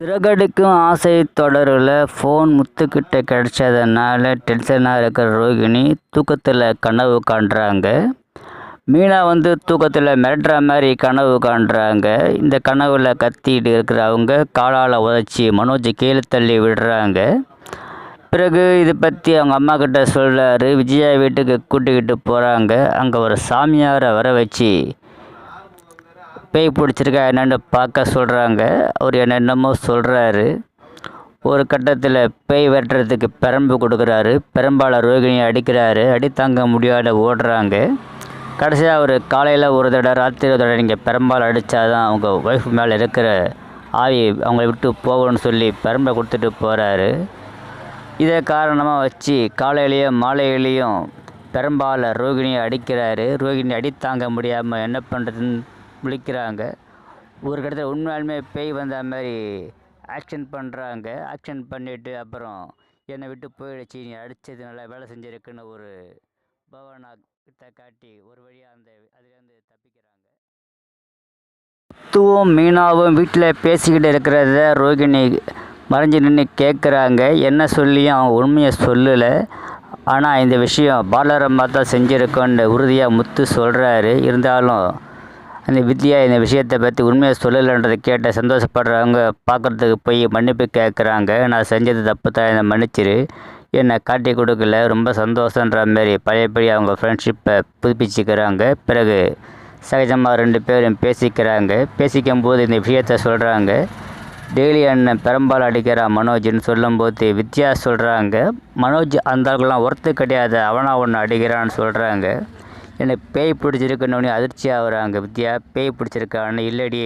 சிறகடிக்கும் ஆசை தொடரில் ஃபோன் முத்துக்கிட்ட கிடைச்சதுனால டென்ஷனாக இருக்கிற ரோகிணி தூக்கத்தில் கனவு காண்றாங்க. மீனா தூக்கத்தில் மிரட்டுற மாதிரி கனவு காண்றாங்க. இந்த கனவில் கத்திட்டு இருக்கிற அவங்க காலால் உதச்சி மனோஜ் கீழே தள்ளி விடுறாங்க. பிறகு இதை பற்றி அவங்க அம்மா கிட்ட சொல்கிறாரு. விஜயா வீட்டுக்கு கூட்டிக்கிட்டு போகிறாங்க. அங்கே ஒரு சாமியாரை வர வச்சு பேய் பிடிச்சிருக்கா என்னென்னு பார்க்க சொல்கிறாங்க. அவர் என்னென்னமோ சொல்கிறாரு. ஒரு கட்டத்தில் பேய் வெட்டுறதுக்கு பெரம்பு கொடுக்குறாரு. பெரம்பால் ரோகிணியை அடிக்கிறாரு. அடி தாங்க முடியாத ஓடுறாங்க. கடைசியாக அவர் காலையில் ஒரு தடவை ராத்திரி ஒரு தடவை நீங்கள் பெரம்பால் அடித்தாதான் அவங்க ஒய்ஃப் மேலே இருக்கிற ஆவி அவங்கள விட்டு போகணும்னு சொல்லி பெரம்பை கொடுத்துட்டு போகிறாரு. இதை காரணமாக வச்சு காலையிலையும் மாலையிலையும் பெரம்பால் ரோகிணியை அடிக்கிறாரு. ரோகிணி அடி தாங்க முடியாமல் என்ன பண்ணுறதுன்னு முழிக்கிறாங்க. ஒரு இடத்துல உண்மையாலுமே பேய் வந்த மாதிரி ஆக்ஷன் பண்ணுறாங்க. ஆக்ஷன் பண்ணிவிட்டு அப்புறம் என்னை விட்டு போயிடுச்சு, நீ அடித்தது நல்லா வேலை செஞ்சுருக்குன்னு ஒரு பவனா கிட்ட காட்டி ஒரு வழியாக அதுலேருந்து தப்பிக்கிறாங்க. முத்துவும் மீனாவும் வீட்டில் பேசிக்கிட்டு இருக்கிறத ரோகிணி மறைஞ்சு நின்று கேட்குறாங்க. என்ன சொல்லியும் அவங்க உண்மையை சொல்லலை. ஆனால் இந்த விஷயம் பாலரம்மா தான் செஞ்சுருக்கோன்னு உறுதியாக முத்து சொல்கிறாரு. இருந்தாலும் அந்த வித்யா இந்த விஷயத்தை பற்றி உண்மையை சொல்லலைன்றதை கேட்ட சந்தோஷப்படுறவங்க பார்க்குறதுக்கு போய் மன்னிப்பு கேட்குறாங்க. நான் செஞ்சது தப்பு தான், என்னை மன்னிச்சிரு, என்னை காட்டி கொடுக்கல, ரொம்ப சந்தோஷன்ற மாரி பழையபடி அவங்க ஃப்ரெண்ட்ஷிப்பை புதுப்பிச்சுக்கிறாங்க. பிறகு சகஜமாக 2 பேரும் பேசிக்கிறாங்க. பேசிக்கும்போது இந்த விஷயத்த சொல்கிறாங்க. டெய்லி அண்ணன் பெரம்பால் அடிக்கிறான் மனோஜ்னு சொல்லும்போது வித்யா சொல்கிறாங்க, மனோஜ் அந்த அளவுக்குலாம் ஒர்த்து கிடையாது, அவனா ஒன்று அடிக்கிறான்னு சொல்கிறாங்க. எனக்கு பேய் பிடிச்சிருக்குன்னு அதிர்ச்சி ஆகுறாங்க. வித்யா பேய் பிடிச்சிருக்கான்னு. இல்லடி,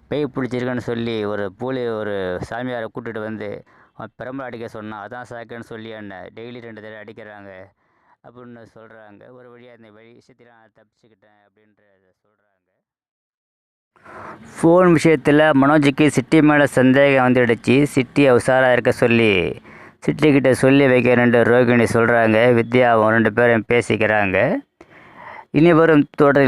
பேய் பிடிச்சிருக்குன்னு சொல்லி ஒரு சாமியாரை கூட்டிகிட்டு வந்து அவன் பெரம்பல் அடிக்க சொன்னான், அதான் சாக்குன்னு சொல்லி என்னை டெய்லி 2 தடவை அடிக்கிறாங்க அப்படின்னு சொல்கிறாங்க. ஒரு வழியாக இந்த விஷயத்தில் நான் தப்பிச்சுக்கிட்டேன் அப்படின்றத சொல்கிறாங்க. ஃபோன் விஷயத்தில் மனோஜுக்கு சிட்டி மேலே சந்தேகம் வந்துடுச்சு. சிட்டியை உஷாராக இருக்க சொல்லி சிட்டிக்கிட்ட சொல்லி வைக்கிறேன்ட்டு ரோகிணி சொல்கிறாங்க. வித்யாவும் 2 பேரும் பேசிக்கிறாங்க. இனி வரும் தொடர்